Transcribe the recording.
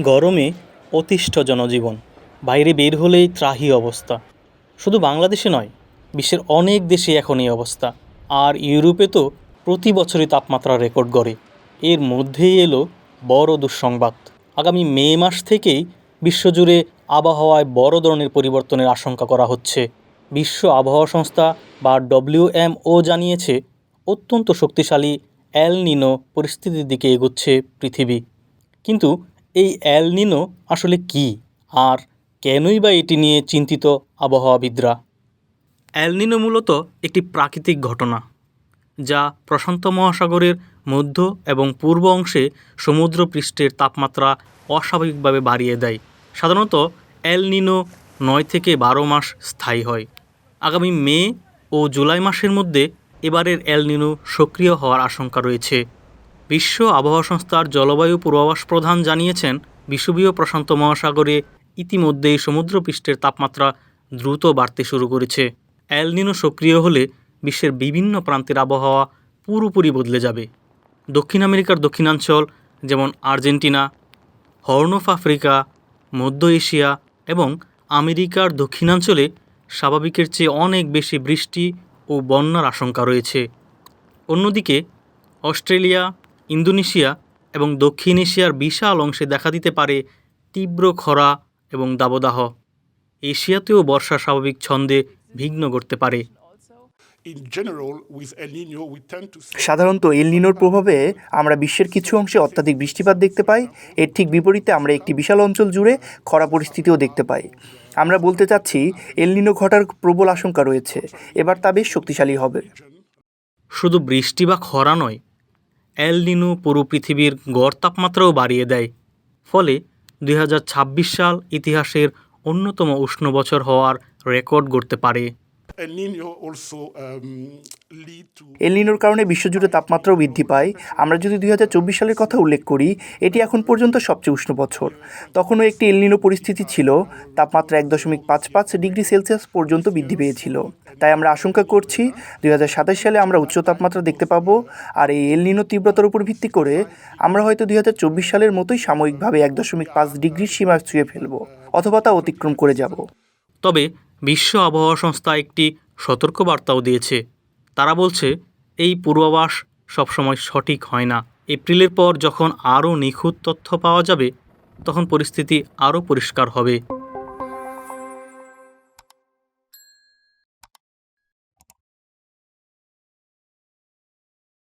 গরমে অতিষ্ঠ জনজীবন, বাইরে বের হলেই ত্রাহি অবস্থা। শুধু বাংলাদেশে নয়, বিশ্বের অনেক দেশে এখন এই অবস্থা। আর ইউরোপে তো প্রতি বছরই তাপমাত্রা রেকর্ড গড়ে। এর মধ্যেই এলো বড় দুঃসংবাদ। আগামী মে মাস থেকেই বিশ্বজুড়ে আবহাওয়ায় বড় ধরনের পরিবর্তনের আশঙ্কা করা হচ্ছে। বিশ্ব আবহাওয়া সংস্থা বা WMO জানিয়েছে, অত্যন্ত শক্তিশালী এল নিনো পরিস্থিতির দিকে এগোচ্ছে পৃথিবী। কিন্তু এই এল নিনো আসলে কী, আর কেনই বা এটি নিয়ে চিন্তিত আবহাওয়াবিদরা? এল নিনো মূলত একটি প্রাকৃতিক ঘটনা, যা প্রশান্ত মহাসাগরের মধ্য এবং পূর্ব অংশে সমুদ্রপৃষ্ঠের তাপমাত্রা অস্বাভাবিকভাবে বাড়িয়ে দেয়। সাধারণত এল নিনো 9 থেকে 12 মাস স্থায়ী হয়। আগামী মে ও জুলাই মাসের মধ্যে এবারের এল নিনো সক্রিয় হওয়ার আশঙ্কা রয়েছে। বিশ্ব আবহাওয়া সংস্থার জলবায়ু পূর্বাভাস প্রধান জানিয়েছেন, বিষুবীয় প্রশান্ত মহাসাগরে ইতিমধ্যেই সমুদ্রপৃষ্ঠের তাপমাত্রা দ্রুত বাড়তে শুরু করেছে। এল নিনো সক্রিয় হলে বিশ্বের বিভিন্ন প্রান্তের আবহাওয়া পুরোপুরি বদলে যাবে। দক্ষিণ আমেরিকার দক্ষিণাঞ্চল, যেমন আর্জেন্টিনা, হর্ন অফ আফ্রিকা, মধ্য এশিয়া এবং আমেরিকার দক্ষিণাঞ্চলে স্বাভাবিকের চেয়ে অনেক বেশি বৃষ্টি ও বন্যার আশঙ্কা রয়েছে। অন্যদিকে অস্ট্রেলিয়া, ইন্দোনেশিয়া এবং দক্ষিণ এশিয়ার বিশাল অংশে দেখা দিতে পারে তীব্র খরা এবং দাবদাহ। এশিয়াতেও বর্ষা স্বাভাবিক ছন্দে বিঘ্ন করতে পারে। সাধারণত এল নিনোর প্রভাবে আমরা বিশ্বের কিছু অংশে অত্যাধিক বৃষ্টিপাত দেখতে পাই। এর ঠিক বিপরীতে আমরা একটি বিশাল অঞ্চল জুড়ে খরা পরিস্থিতিও দেখতে পাই। আমরা বলতে চাচ্ছি, এল নিনো ঘটার প্রবল আশঙ্কা রয়েছে। এবার তা বেশ শক্তিশালী হবে। শুধু বৃষ্টি বা খরা নয়, এল নিনো পুরো পৃথিবীর গড় তাপমাত্রাও বাড়িয়ে দেয়। ফলে 2026 সাল ইতিহাসের অন্যতম উষ্ণ বছর হওয়ার রেকর্ড গড়তে পারে। এল নিনোর কারণে বিশ্বজুড়ে তাপমাত্রাও বৃদ্ধি পায়। আমরা যদি 2024 সালের কথা উল্লেখ করি, এটি এখন পর্যন্ত সবচেয়ে উষ্ণ বছর। তখনও একটি এল নিনো পরিস্থিতি ছিল, তাপমাত্রা 1.55 ডিগ্রি সেলসিয়াস পর্যন্ত বৃদ্ধি পেয়েছিল। তাই আমরা আশঙ্কা করছি 2027 সালে আমরা উচ্চ তাপমাত্রা দেখতে পাবো। আর এই এল নিনো তীব্রতার উপর ভিত্তি করে আমরা হয়তো 2024 সালের মতোই সাময়িকভাবে 1.5 ডিগ্রির সীমা ছুঁয়ে ফেলবো, অথবা তা অতিক্রম করে যাব। তবে বিশ্ব আবহাওয়া সংস্থা একটি সতর্কবার্তাও দিয়েছে। তারা বলছে, এই পূর্বাভাস সবসময় সঠিক হয় না। এপ্রিলের পর যখন আরও নিখুঁত তথ্য পাওয়া যাবে, তখন পরিস্থিতি আরও পরিষ্কার হবে।